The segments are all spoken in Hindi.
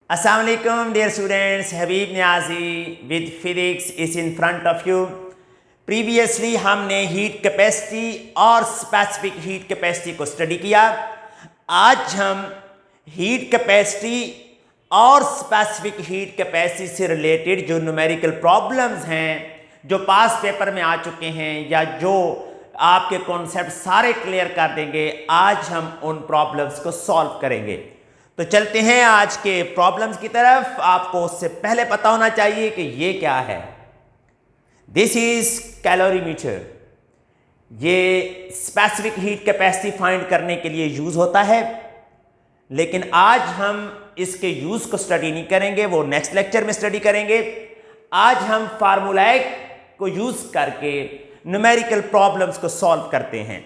Assalamu alaikum dear students, Habib Niazi with physics is in front of you. Previously हमने हीट कैपेसिटी और स्पेसिफिक हीट कैपेसिटी को स्टडी किया. आज हम हीट कैपेसिटी और स्पेसिफिक हीट कैपेसिटी से रिलेटेड जो न्यूमेरिकल प्रॉब्लम्स हैं जो पास पेपर में आ चुके हैं या जो आपके कॉन्सेप्ट सारे क्लियर कर देंगे, आज हम उन प्रॉब्लम्स को सॉल्व करेंगे. तो चलते हैं आज के प्रॉब्लम्स की तरफ. आपको उससे पहले पता होना चाहिए कि ये क्या है. This is calorimeter. ये स्पेसिफिक हीट कैपेसिटी फाइंड करने के लिए यूज होता है, लेकिन आज हम इसके यूज को स्टडी नहीं करेंगे, वो नेक्स्ट लेक्चर में स्टडी करेंगे. आज हम फार्मूला को यूज करके न्यूमेरिकल प्रॉब्लम्स को सॉल्व करते हैं.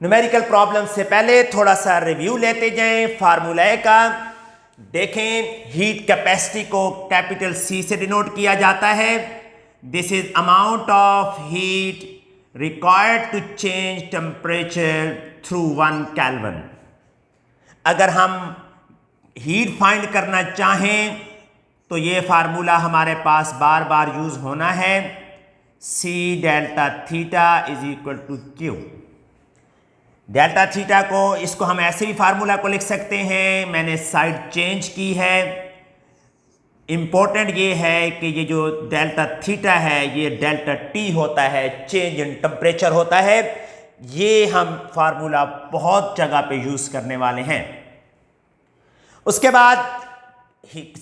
न्यूमेरिकल प्रॉब्लम से पहले थोड़ा सा रिव्यू लेते जाएं फार्मूला का. देखें, हीट कैपेसिटी को कैपिटल सी से डिनोट किया जाता है. This is amount of heat required to change temperature through 1 kelvin. अगर हम हीट फाइंड करना चाहें तो ये फार्मूला हमारे पास बार बार यूज होना है. C delta theta is equal to Q. Delta theta को, इसको हम ऐसे भी फार्मूला को लिख सकते हैं. मैंने साइड चेंज की है. इंपॉर्टेंट ये है कि ये जो डेल्टा थीटा है ये डेल्टा टी होता है, चेंज इन टेम्परेचर होता है. ये हम फार्मूला बहुत जगह पे यूज करने वाले हैं. उसके बाद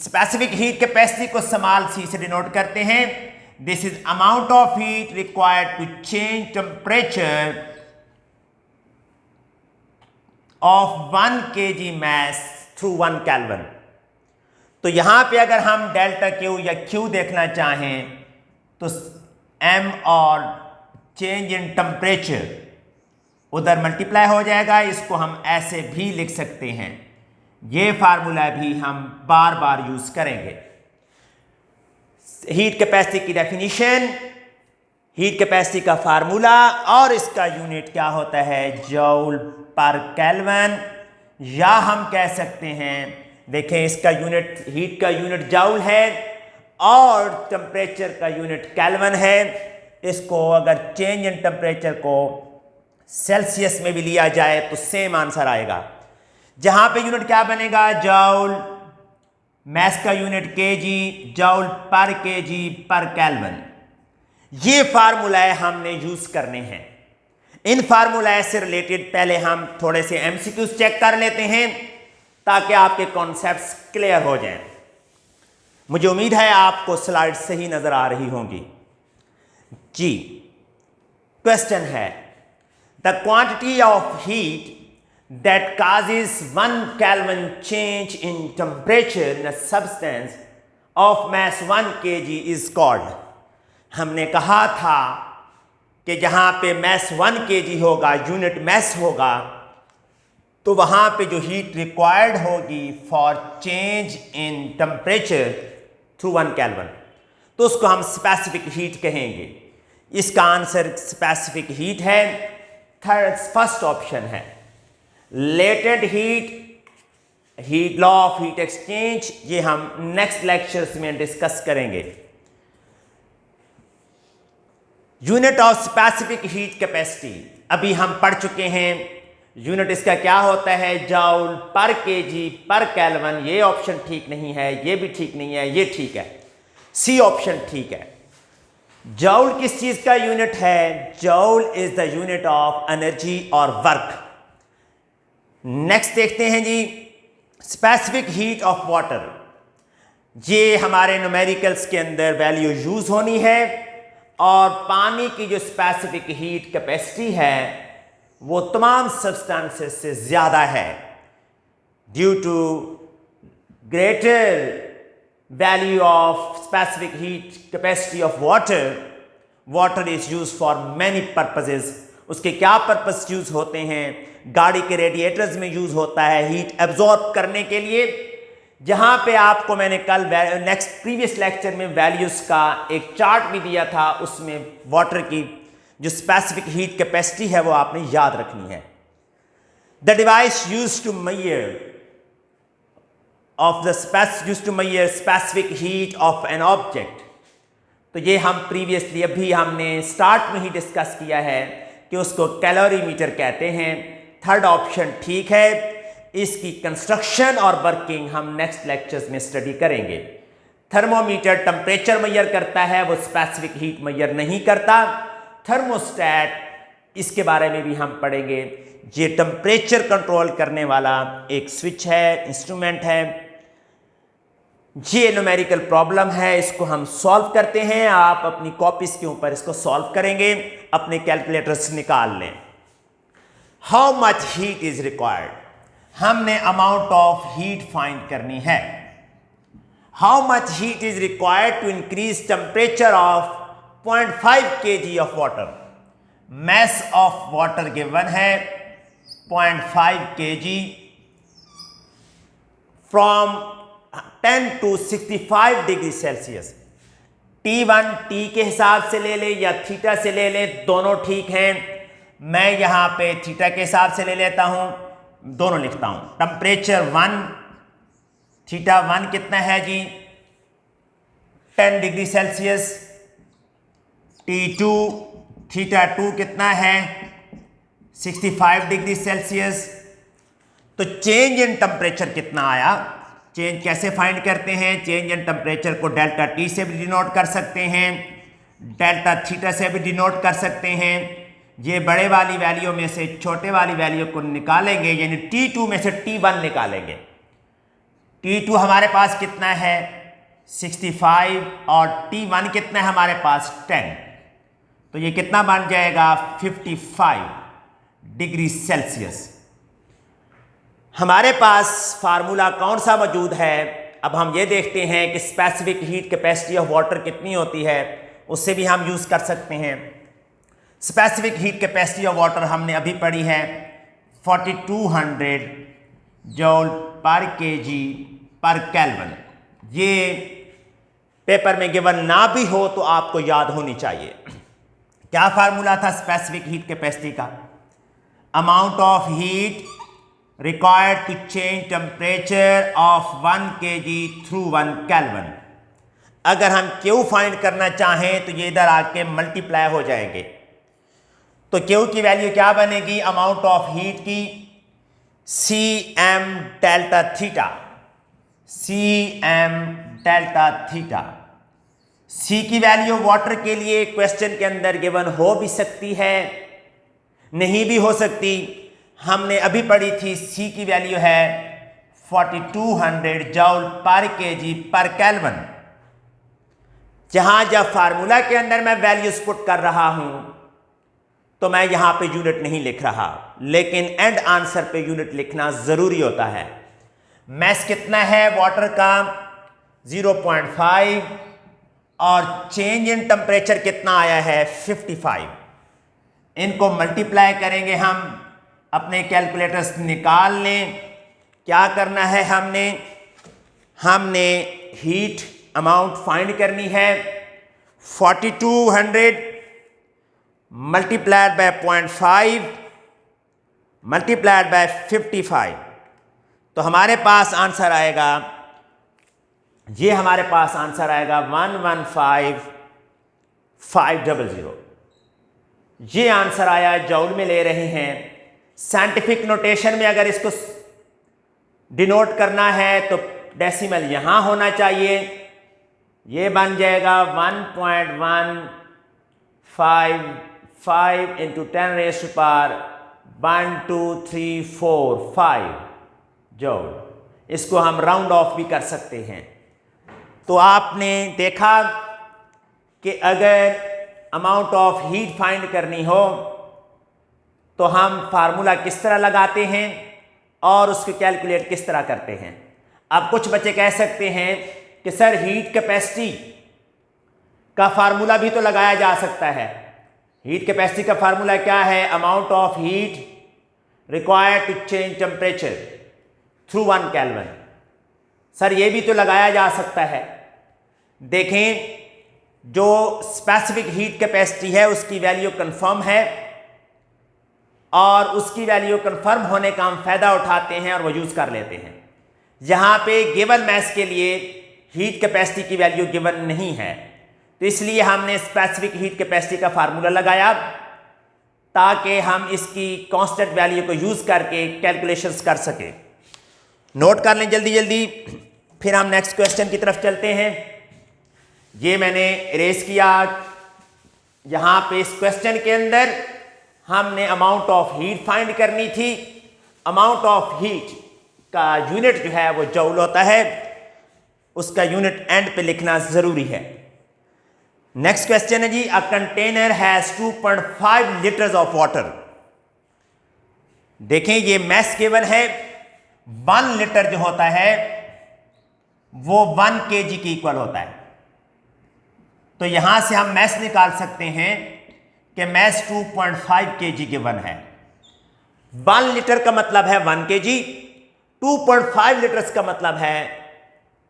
स्पेसिफिक हीट कैपेसिटी को स्मॉल सी से डिनोट करते हैं. This is amount of heat required to change temperature of 1 kg mass through 1 kelvin. तो यहां पे अगर हम डेल्टा क्यू या क्यू देखना चाहें तो m और चेंज इन टेम्परेचर उधर मल्टीप्लाई हो जाएगा. इसको हम ऐसे भी लिख सकते हैं. ये फार्मूला भी हम बार बार यूज करेंगे. हीट कैपेसिटी की डेफिनेशन, हीट कैपेसिटी का फार्मूला और इसका यूनिट क्या होता है, जूल पर केल्विन, या हम कह सकते हैं, देखें इसका यूनिट, हीट का यूनिट जूल है और टेम्परेचर का यूनिट केल्विन है. इसको अगर चेंज इन टेम्परेचर को सेल्सियस में भी लिया जाए तो सेम आंसर आएगा. जहां पे यूनिट क्या बनेगा, जूल, मैस का यूनिट केजी, जूल पर केजी पर केल्विन. ये फार्मूला हमने यूज करने हैं. इन फार्मूला से रिलेटेड पहले हम थोड़े से एमसीक्यूज चेक कर लेते हैं ताकि आपके कॉन्सेप्ट्स क्लियर हो जाएं. मुझे उम्मीद है आपको स्लाइड सही नजर आ रही होंगी. जी, क्वेश्चन है, the quantity of heat that causes 1 Kelvin change in temperature in a substance of mass 1 kg is called. हमने कहा था कि जहां पे mass 1 kg होगा, यूनिट mass होगा, तो वहां पे जो हीट रिक्वायर्ड होगी for change in temperature through 1 kelvin, तो उसको हम स्पेसिफिक हीट कहेंगे. इसका आंसर स्पेसिफिक हीट है. फर्स्ट ऑप्शन है. Latent heat, heat law of heat exchange, ये हम नेक्स्ट लेक्चर्स में डिस्कस करेंगे. Unit of specific heat capacity अभी हम पढ़ चुके हैं. यूनिट इसका क्या होता है, जूल पर केजी पर केल्विन. ये ऑप्शन ठीक नहीं है, ये भी ठीक नहीं है, ये ठीक है. सी ऑप्शन ठीक है. जूल किस चीज का यूनिट है, joule is the unit of energy और वर्क. नेक्स्ट देखते हैं जी, स्पेसिफिक हीट ऑफ वाटर. ये हमारे न्यूमेरिकल्स के अंदर वैल्यू यूज होनी है. और पानी की जो स्पेसिफिक हीट कैपेसिटी है वो तमाम सब्सटेंसेस से ज्यादा है. Due to greater value of specific heat capacity of water, water is use for many purposes. उसके क्या पर्पस यूज होते हैं, गाड़ी के रेडिएटर्स में यूज होता है हीट एब्जॉर्ब करने के लिए. जहां पे आपको मैंने कल प्रीवियस लेक्चर में वैल्यूज का एक चार्ट भी दिया था, उसमें वाटर की जो स्पेसिफिक हीट कैपेसिटी है वो आपने याद रखनी है. The device used to measure of the used to measure specific heat of an object. तो ये हम प्रीवियसली अभी हमने स्टार्ट में ही डिस्कस किया है कि उसको कैलोरीमीटर कहते हैं। थर्ड ऑप्शन ठीक है। इसकी कंस्ट्रक्शन और वर्किंग हम नेक्स्ट लेक्चर्स में स्टडी करेंगे। थर्मोमीटर टेम्परेचर मेजर करता है, वो स्पेसिफिक हीट मेजर नहीं करता। थर्मोस्टेट, इसके बारे में भी हम पढ़ेंगे। ये टेम्परेचर कंट्रोल करने वाला एक स्विच है, इंस्ट्रूमेंट है। ये न्यूमेरिकल प्रॉब्लम है, इसको हम सॉल्व करते हैं। आप अपनी कॉपीज के ऊपर इसको सॉल्व करेंगे, अपने कैलकुलेटर से निकाल लें। How much heat is required, हमने अमाउंट ऑफ हीट फाइंड करनी है। How much heat is required to increase temperature of 0.5 kg of water. Mass of water given है 0.5 kg from 10 to 65 degree Celsius. T1 T के हिसाब से ले ले या थीटा से ले ले, दोनों ठीक हैं। मैं यहां पे थीटा के हिसाब से ले लेता हूं, दोनों लिखता हूं। टेम्परेचर 1, थीटा 1 कितना है जी 10 डिग्री सेल्सियस। T2 थीटा 2 कितना है 65 डिग्री सेल्सियस। तो चेंज इन टेम्परेचर कितना आया, चेंज कैसे फाइंड करते हैं। चेंज इन टेम्परेचर को डेल्टा टी से भी डिनोट कर सकते हैं, डेल्टा थीटा से भी डिनोट कर सकते हैं। ये बड़े वाली वैल्यू में से छोटे वाली वैल्यू को निकालेंगे, यानी T2 में से T1 निकालेंगे। T2 हमारे पास कितना है 65 और T1 कितना है हमारे पास 10। तो ये कितना बन जाएगा 55 डिग्री सेल्सियस। हमारे पास फार्मूला कौन सा मौजूद है। अब हम ये देखते हैं कि specific heat capacity of water कितनी होती है, उससे भी हम यूज़ कर सकते हैं। Specific heat capacity of water हमने अभी पढ़ी है 4200 जूल पर केजी पर केल्विन। ये पेपर में गिवन ना भी हो तो आपको याद होनी चाहिए। क्या फार्मूला था स्पेसिफिक हीट कैपेसिटी का, amount of heat required to change temperature of 1 kg through 1 Kelvin। अगर हम Q फाइंड करना चाहें तो ये इधर आके मल्टीप्लाई हो जाएंगे। तो Q की वैल्यू क्या बनेगी अमाउंट ऑफ हीट की Cm delta theta, Cm delta theta. C की वैल्यू वाटर के लिए क्वेश्चन के अंदर गिवन हो भी सकती है, नहीं भी हो सकती। हमने अभी पढ़ी थी C की वैल्यू है 4200 जूल पर केजी पर केल्विन। जहां जब फार्मूला के अंदर मैं वैल्यूज पुट कर रहा हूं तो मैं यहां पे यूनिट नहीं लिख रहा, लेकिन एंड आंसर पे यूनिट लिखना जरूरी होता है। मैस कितना है वाटर का 0.5 और चेंज इन टेम्परेचर कितना आया है 55। इनको मल्टीप्लाई करेंगे हम, अपने कैलकुलेटर्स निकाल लें। क्या करना है हमने हीट अमाउंट फाइंड करनी है 4200 मल्टीप्लाइड बाय 0.5 मल्टीप्लाइड बाय 55। तो हमारे पास आंसर आएगा, ये हमारे पास आंसर आएगा 115500। ये आंसर आया, जूल में ले रहे हैं। साइंटिफिक नोटेशन में अगर इसको डिनोट करना है तो डेसिमल यहां होना चाहिए। ये बन जाएगा 1.155 into 10 raise to power 12345 joule. इसको हम राउंड ऑफ भी कर सकते हैं। तो आपने देखा कि अगर अमाउंट ऑफ हीट फाइंड करनी हो तो हम फार्मूला किस तरह लगाते हैं और उसको कैलकुलेट किस तरह करते हैं। अब कुछ बच्चे कह सकते हैं कि सर हीट कैपेसिटी का फार्मूला भी तो लगाया जा सकता है। हीट कैपेसिटी का फार्मूला क्या है, amount of heat required to change temperature through 1 kelvin. Sir ये भी तो लगाया जा सकता है। देखें, जो स्पेसिफिक हीट कैपेसिटी है उसकी वैल्यू कंफर्म है और उसकी वैल्यू कंफर्म होने का हम फायदा उठाते हैं और वो यूज कर लेते हैं। यहाँ पे गिवन मैस के लिए हीट कैपेसिटी की वैल्यू गिवन नहीं है, तो इसलिए हमने स्पेसिफिक हीट कैपेसिटी का फार्मूला लगाया ताकि हम इसकी कांस्टेंट वैल्यू को यूज करके कैलकुलेशंस कर सके। नोट कर लें जल्दी जल्दी, फिर हम नेक्स्ट क्वेश्चन की तरफ चलते हैं। ये मैंने इरेज किया। यहां पे इस क्वेश्चन के अंदर हमने अमाउंट ऑफ हीट फाइंड करनी थी। अमाउंट ऑफ हीट का यूनिट जो है वो जूल होता है, उसका यूनिट एंड पे लिखना जरूरी है। नेक्स्ट क्वेश्चन है जी, a container has 2.5 litres of water. देखें ये मैस केवल है, 1 लीटर जो होता है वो 1 kg के इक्वल होता है। तो यहां से हम मैस निकाल सकते हैं कि मैस 2.5 kg गिवन है। 1 लीटर का मतलब है 1 kg, 2.5 लीटर्स का मतलब है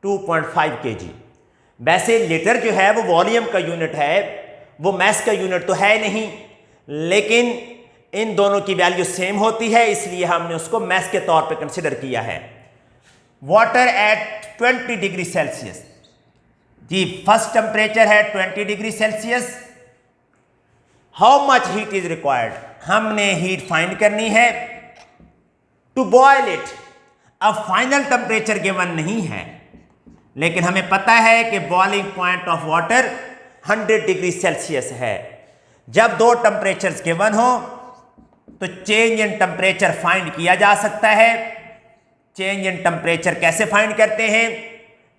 2.5 kg। वैसे लीटर जो है वो वॉल्यूम का यूनिट है, वो मैस का यूनिट तो है नहीं, लेकिन इन दोनों की वैल्यू सेम होती है, इसलिए हमने उसको मैस के तौर पे कंसिडर किया है। वाटर एट 20 डिग्री सेल्सियस, जी फर्स्ट टेम्परेचर है 20 degree Celsius. How much heat is required, हमने हीट फाइंड करनी है टू बॉयल इट। अब फाइनल टेम्परेचर गिवन नहीं है, लेकिन हमें पता है कि boiling point of water 100 degree Celsius है। जब दो टेम्परेचर्स गिवन हो तो चेंज इन टेम्परेचर फाइंड किया जा सकता है। चेंज इन टेम्परेचर कैसे फाइंड करते हैं,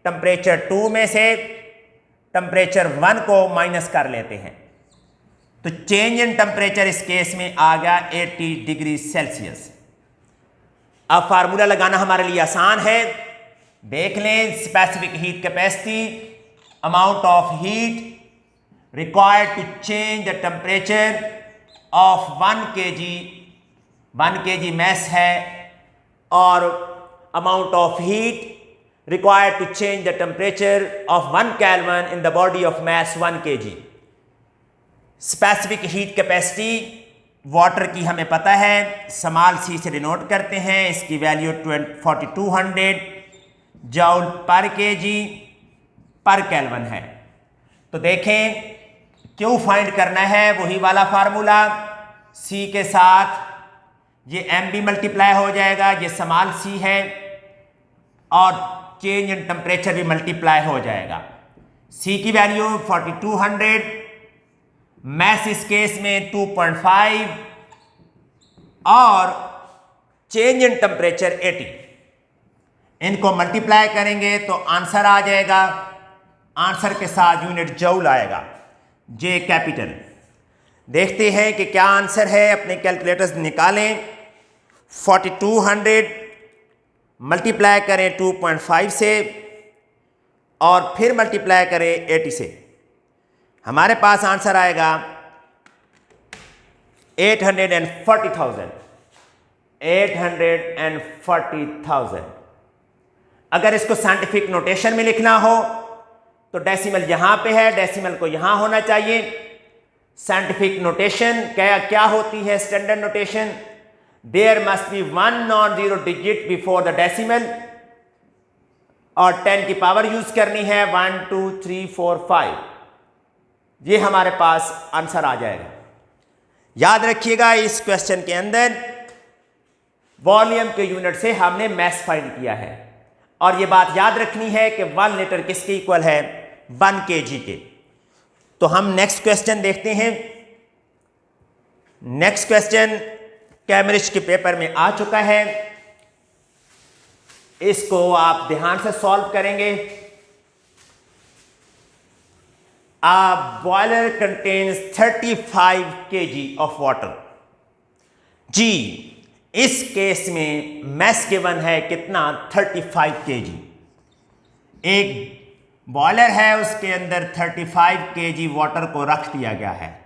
टेम्परेचर 2 में से टेम्परेचर 1 को माइनस कर लेते हैं, तो चेंज इन टेम्परेचर इस केस में आ गया 80 डिग्री सेल्सियस। अब फार्मूला लगाना हमारे लिए आसान है, देख लें। Specific heat capacity, amount of heat required to change the temperature of 1 kg, 1 kg mass है, और amount of heat required to change the temperature of 1 Kelvin in the body of mass 1 kg। Specific heat capacity water की हमें पता है, स्मॉल सी से डिनोट करते हैं, इसकी वैल्यू 4200 जूल पर केजी पर केल्विन है। तो देखें क्यों फाइंड करना है, वही वाला फार्मूला, सी के साथ ये एम भी मल्टीप्लाई हो जाएगा, ये स्मॉल सी है, और चेंज इन टेम्परेचर भी मल्टीप्लाई हो जाएगा। सी की वैल्यू 4200, मैस इस केस में 2.5, और चेंज इन टेम्परेचर 80। इनको मल्टीप्लाई करेंगे तो आंसर आ जाएगा, आंसर के साथ यूनिट जूल आएगा, जे कैपिटल। देखते हैं कि क्या आंसर है, अपने कैलकुलेटर्स निकालें। 4200 मल्टीप्लाई करें 2.5 से, और फिर मल्टीप्लाई करें 80 से, हमारे पास आंसर आएगा 840,000। 840,000। अगर इसको साइंटिफिक नोटेशन में लिखना हो तो डेसिमल यहां पे है, डेसिमल को यहां होना चाहिए। साइंटिफिक नोटेशन क्या होती है, standard notation, there must be 1 nonzero digit before the decimal, और 10 की पावर यूज करनी है, 1 2 3 4 5। ये हमारे पास आंसर आ जाएगा। याद रखिएगा इस क्वेश्चन के अंदर वॉल्यूम के यूनिट से हमने मैस फाइंड किया है, और ये बात याद रखनी है कि 1 लीटर किसके इक्वल है, 1 kg के। तो हम नेक्स्ट क्वेश्चन देखते हैं। नेक्स्ट क्वेश्चन कैम्ब्रिज के पेपर में आ चुका है, इसको आप ध्यान से सॉल्व करेंगे। A boiler contains 35 kg of water। जी इस केस में मैस गिवन है कितना, 35 kg। एक बॉयलर है, उसके अंदर 35 kg वाटर को रख दिया गया है,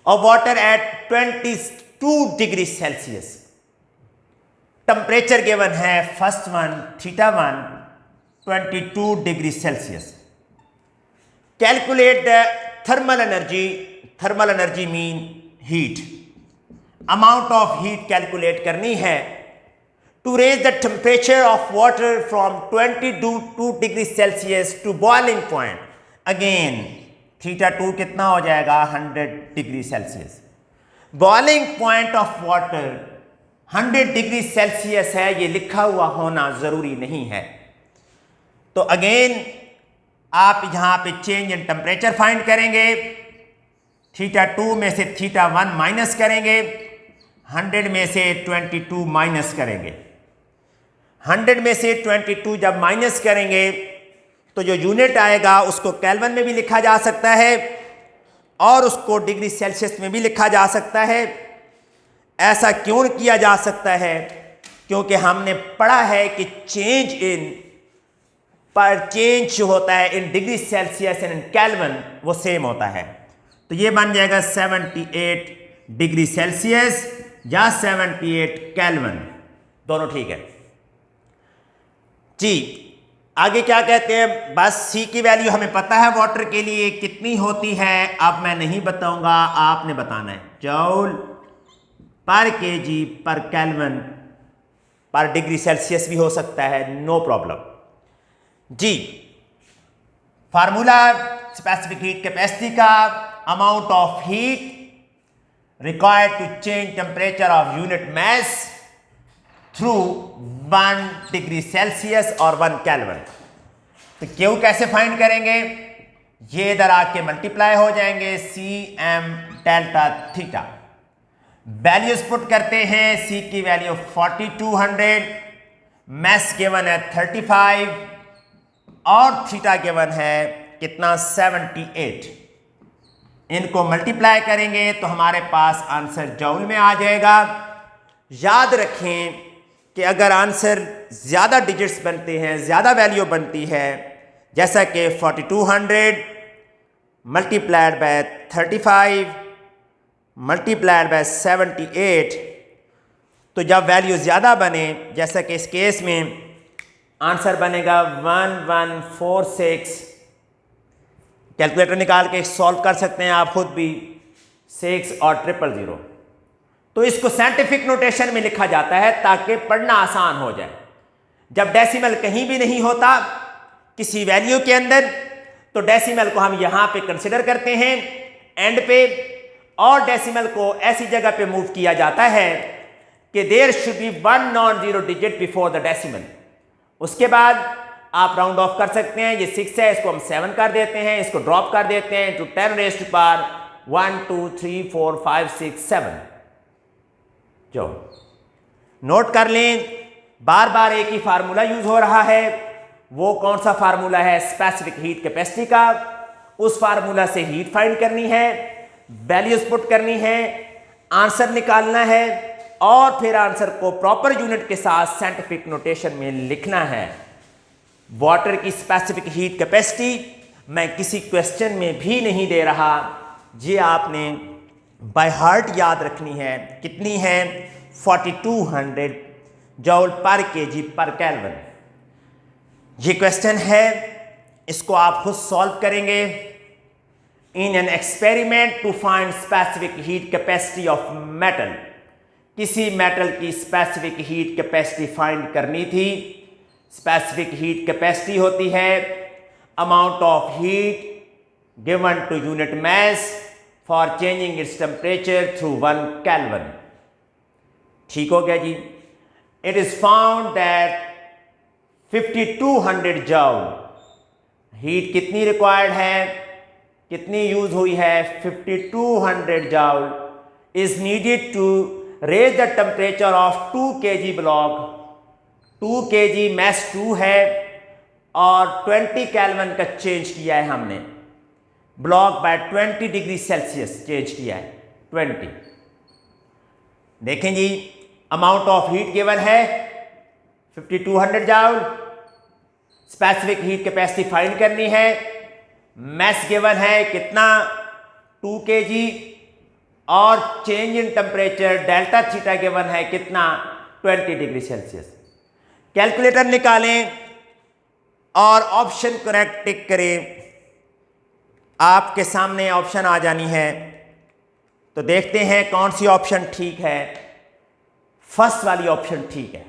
और water at 22 degree Celsius. Temperature given है first one θ1 22 degree Celsius. Calculate the thermal energy, thermal energy mean heat. Amount of heat calculate करनी है to raise the temperature of water from 22 degree Celsius to boiling point. Again θ2 कितना हो जाएगा 100 degree Celsius. Boiling point of water 100 degree Celsius है, ये लिखा हुआ होना जरूरी नहीं है। तो अगेन आप यहां पे चेंज इन टेम्परेचर फाइंड करेंगे, θ2 में से θ1 माइनस करेंगे, 100 में से 22 माइनस करेंगे। 100 में से 22 जब माइनस करेंगे तो जो यूनिट आएगा उसको केल्विन में भी लिखा जा सकता है और उसको डिग्री सेल्सियस में भी लिखा जा सकता है। ऐसा क्यों किया जा सकता है? क्योंकि हमने पढ़ा है कि चेंज जो होता है in degree Celsius and in kelvin वो सेम होता है। तो ये बन जाएगा 78 डिग्री सेल्सियस या 78 केल्विन, दोनों ठीक है जी। आगे क्या कहते हैं? बस सी की वैल्यू हमें पता है वाटर के लिए कितनी होती है, अब मैं नहीं बताऊंगा, आपने बताना है। जूल पर केजी पर केल्विन पर डिग्री सेल्सियस भी हो सकता है, no problem ji. Formula specific heat capacity का, amount of heat required to change temperature of unit mass through 1 degree Celsius और 1 केल्विन। तो क्यू कैसे फाइंड करेंगे? ये इधर आके मल्टीप्लाई हो जाएंगे, cm delta theta. Values put करते हैं, सी की वैल्यू 4200, मैस गिवन है 35 और थीटा गिवन है कितना 78। इनको मल्टीप्लाई करेंगे तो हमारे पास आंसर जूल में आ जाएगा। याद रखें कि अगर आंसर ज़्यादा डिजिट्स बनते हैं, ज़्यादा वैल्यू बनती है, जैसा कि 4200 मल्टीप्लाइड बाय 35 मल्टीप्लाइड बाय 78, तो जब वैल्यू ज़्यादा बने, जैसा कि इस केस में आंसर बनेगा 1146। कैलकुलेटर निकाल के सॉल्व कर सकते हैं आप खुद भी, 6 और 000। तो इसको साइंटिफिक नोटेशन में लिखा जाता है ताकि पढ़ना आसान हो जाए। जब डेसिमल कहीं भी नहीं होता किसी वैल्यू के अंदर, तो डेसिमल को हम यहां पे कंसिडर करते हैं एंड पे, और डेसिमल को ऐसी जगह पे मूव किया जाता है कि there should be 1 non zero digit before the decimal. उसके बाद आप राउंड ऑफ कर सकते हैं। ये 6 है, इसको हम 7 कर देते हैं, इसको ड्रॉप कर देते हैं टू 10 रेज़्ड टू पावर 1 2 3 4 5 6 7। जो नोट कर लें, बार बार एक ही फार्मूला यूज हो रहा है। वो कौन सा फार्मूला है? स्पेसिफिक हीट कैपेसिटी का। उस फार्मूला से हीट फाइंड करनी है, वैल्यूज पुट करनी है, आंसर निकालना है और फिर आंसर को प्रॉपर यूनिट के साथ साइंटिफिक नोटेशन में लिखना है। वाटर की स्पेसिफिक हीट कैपेसिटी मैं किसी क्वेश्चन में भी नहीं दे रहा, ये आपने बाय हार्ट याद रखनी है। कितनी है? 4200 जूल पर केजी पर केल्विन। ये क्वेश्चन है, इसको आप खुद सॉल्व करेंगे। In an experiment to find specific heat capacity of metal, किसी मेटल की स्पेसिफिक हीट कैपेसिटी फाइंड करनी थी। स्पेसिफिक हीट कैपेसिटी होती है amount of heat given to unit mass for changing its temperature through 1 kelvin. ठीक हो गया जी। It is found that 5200 joule heat कितनी रिक्वायर्ड है, कितनी यूज हुई है? 5200 joule is needed to raise the temperature of 2 kg block. 2 kg mess 2 है और 20 केल्विन का चेंज किया है हमने, block bye 20 degree Celsius change किया है 20। देखें जी, अमाउंट ऑफ हीट गिवन है 5200 joule, specific heat capacity find करनी है, मैस गिवन है कितना 2 kg और change in temperature delta theta given है कितना 20 डिग्री सेल्सियस। कैलकुलेटर निकालें और ऑप्शन करेक्ट टिक करें। आपके सामने ऑप्शन आ जानी है, तो देखते हैं कौन सी ऑप्शन ठीक है। फर्स्ट वाली ऑप्शन ठीक है।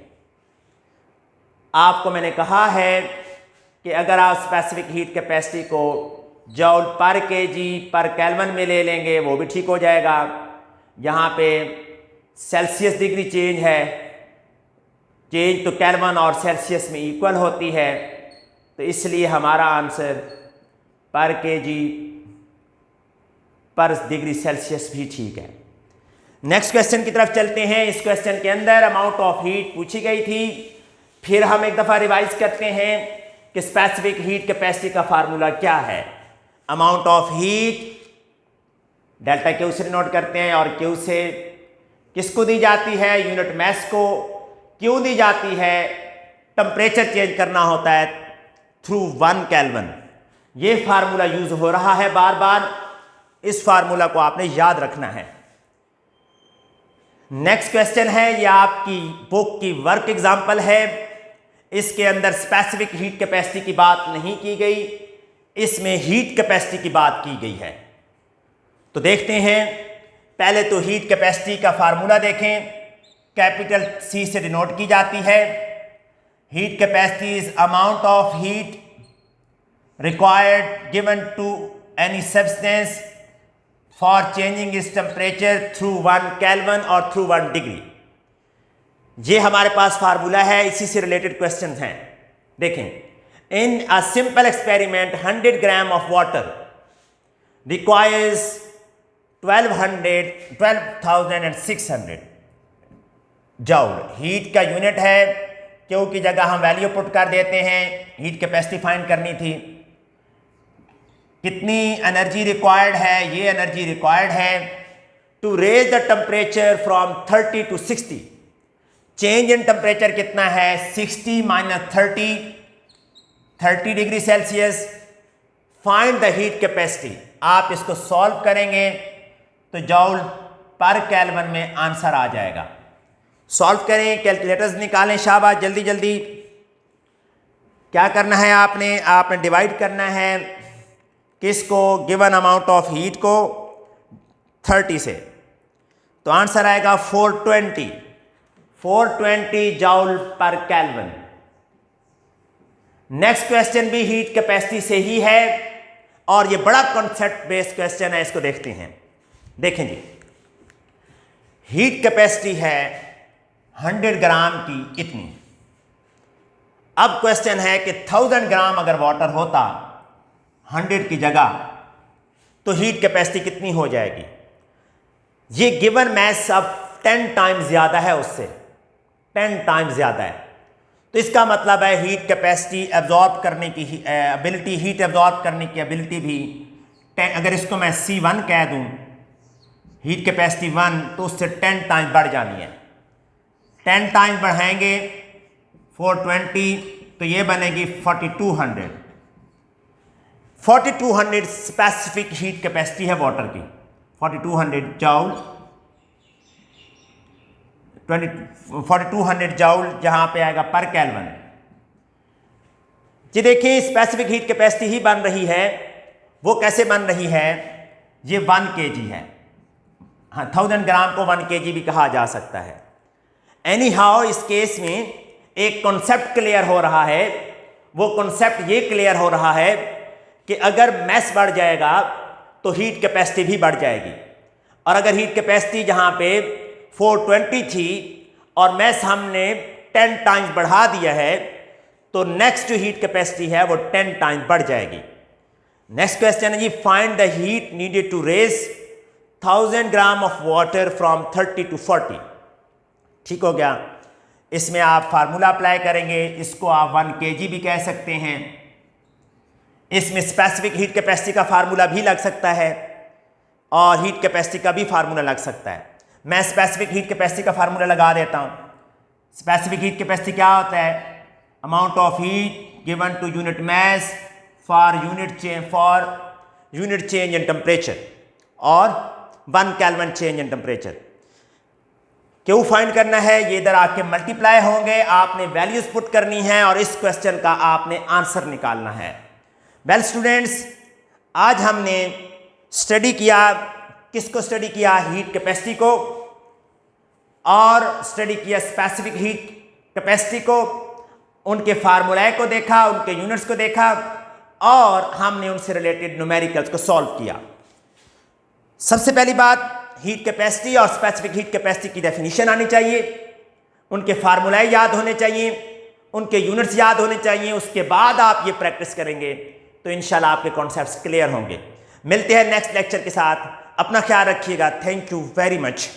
आपको मैंने कहा है कि अगर आप स्पेसिफिक हीट कैपेसिटी को जूल पर केजी पर केल्विन में ले लेंगे वो भी ठीक हो जाएगा। यहाँ पे सेल्सियस डिग्री चेंज है, चेंज तो केल्विन और सेल्सियस में इक्वल होती है, तो इसलिए हमारा आंसर पर केजी पर डिग्री सेल्सियस भी ठीक है। नेक्स्ट क्वेश्चन की तरफ चलते हैं। इस क्वेश्चन के अंदर अमाउंट ऑफ हीट पूछी गई थी। फिर हम एक दफ़ा रिवाइज करते हैं कि स्पेसिफिक हीट कैपेसिटी का फार्मूला क्या है। Amount of heat delta Q से नोट करते हैं, और क्यू से किसको दी जाती है, यूनिट मास को। क्यों दी जाती है, टेम्परेचर चेंज करना होता है थ्रू 1 केल्विन। ये फार्मूला यूज हो रहा है बार बार, इस फार्मूला को आपने याद रखना है। नेक्स्ट क्वेश्चन है, ये आपकी बुक की वर्क एग्जांपल है। इसके अंदर स्पेसिफिक हीट कैपेसिटी की बात नहीं की गई, इसमें हीट कैपेसिटी की बात की गई है। तो देखते हैं, पहले तो हीट कैपेसिटी का फार्मूला देखें। कैपिटल सी से डिनोट की जाती है। Heat capacity is amount of heat required given to any substance for changing its temperature through 1 kelvin और थ्रू 1 डिग्री। ये हमारे पास फार्मूला है, इसी से रिलेटेड क्वेश्चन हैं। देखें, in a simple experiment 100 gram of water requires 12,600 joule. Heat का यूनिट है, क्यू की जगह हम वैल्यू पुट कर देते हैं। हीट कैपेसिटी फाइंड करनी थी, कितनी एनर्जी रिक्वायर्ड है, ये एनर्जी रिक्वायर्ड है to raise the temperature from 30 to 60। Change in temperature कितना है, 60 minus 30 degree Celsius. Find the heat capacity. आप इसको सॉल्व करेंगे तो जूल पर केल्विन में आंसर आ जाएगा। सॉल्व करें, कैलकुलेटर्स निकालें, शाबाश, जल्दी जल्दी। क्या करना है आपने डिवाइड करना है किसको, गिवन अमाउंट ऑफ हीट को 30 से, तो आंसर आएगा 420 जूल पर केल्विन। नेक्स्ट क्वेश्चन भी हीट कैपेसिटी से ही है, और ये बड़ा कॉन्सेप्ट बेस्ड क्वेश्चन है, इसको देखते हैं। देखें जी, हीट कैपेसिटी है 100 ग्राम की इतनी। अब क्वेश्चन है कि 1000 ग्राम अगर वाटर होता 100 की जगह, तो हीट कैपेसिटी कितनी हो जाएगी। ये गिवन मैस अब 10 टाइम्स ज़्यादा है उससे, 10 टाइम्स ज़्यादा है। तो इसका मतलब है हीट कैपेसिटी एब्जॉर्ब करने की एबिलिटी, हीट एब्जॉर्ब करने की एबिलिटी भी 10, अगर इसको मैं C1 कह दूं, हीट कैपेसिटी 1, तो उससे 10 टाइम्स बढ़ जानी है। 10 टाइम्स बढ़ाएंगे 420, तो ये बनेगी 4200 स्पेसिफिक हीट कैपेसिटी है वाटर की। 4200 जूल, 4200 जूल जहां पे आएगा पर केल्विन। जी देखिए, स्पेसिफिक हीट कैपेसिटी ही बन रही है। वो कैसे बन रही है, ये 1 kg है। हाँ, 1000 ग्राम को 1 kg भी कहा जा सकता है। एनी हाउ, इस केस में एक कॉन्सेप्ट क्लियर हो रहा है। वो कॉन्सेप्ट ये क्लियर हो रहा है कि अगर मैस बढ़ जाएगा तो हीट कैपेसिटी भी बढ़ जाएगी। और अगर हीट कैपेसिटी जहां पे 420 थी और मैस हमने 10 टाइम्स बढ़ा दिया है, तो नेक्स्ट जो हीट कैपेसिटी है वो 10 टाइम्स बढ़ जाएगी। नेक्स्ट क्वेश्चन है जी, find the heat needed to raise 1000 gram of water from 30 to 40। ठीक हो गया। इसमें आप फार्मूला अप्लाई करेंगे, इसको आप 1 kg भी कह सकते हैं। इसमें स्पेसिफिक हीट कैपेसिटी का फार्मूला भी लग सकता है और हीट कैपेसिटी का भी फार्मूला लग सकता है। मैं स्पेसिफिक हीट कैपेसिटी का फार्मूला लगा देता हूं। स्पेसिफिक हीट कैपेसिटी क्या होता है, amount of heat given to unit mass for unit change in temperature और 1 केल्विन चेंज इन टेम्परेचर। क्यों फाइंड करना है, ये इधर आके मल्टीप्लाई होंगे, आपने वैल्यूज पुट करनी है और इस क्वेश्चन का आपने आंसर निकालना है। वेल स्टूडेंट्स, आज हमने स्टडी किया, किसको स्टडी किया, हीट कैपेसिटी को, और स्टडी किया स्पेसिफिक हीट कैपेसिटी को, उनके फार्मूलाए को देखा, उनके यूनिट्स को देखा और हमने उनसे रिलेटेड न्यूमेरिकल्स को सॉल्व किया। सबसे पहली बात, हीट कैपेसिटी और स्पेसिफिक हीट कैपेसिटी की डेफिनेशन आनी चाहिए, उनके फार्मूलाए याद होने चाहिए, उनके यूनिट्स याद होने चाहिए। उसके बाद आप ये प्रैक्टिस करेंगे तो इंशाल्लाह आपके कॉन्सेप्ट्स क्लियर होंगे। मिलते हैं नेक्स्ट लेक्चर के साथ। अपना ख्याल रखिएगा। Thank you very much.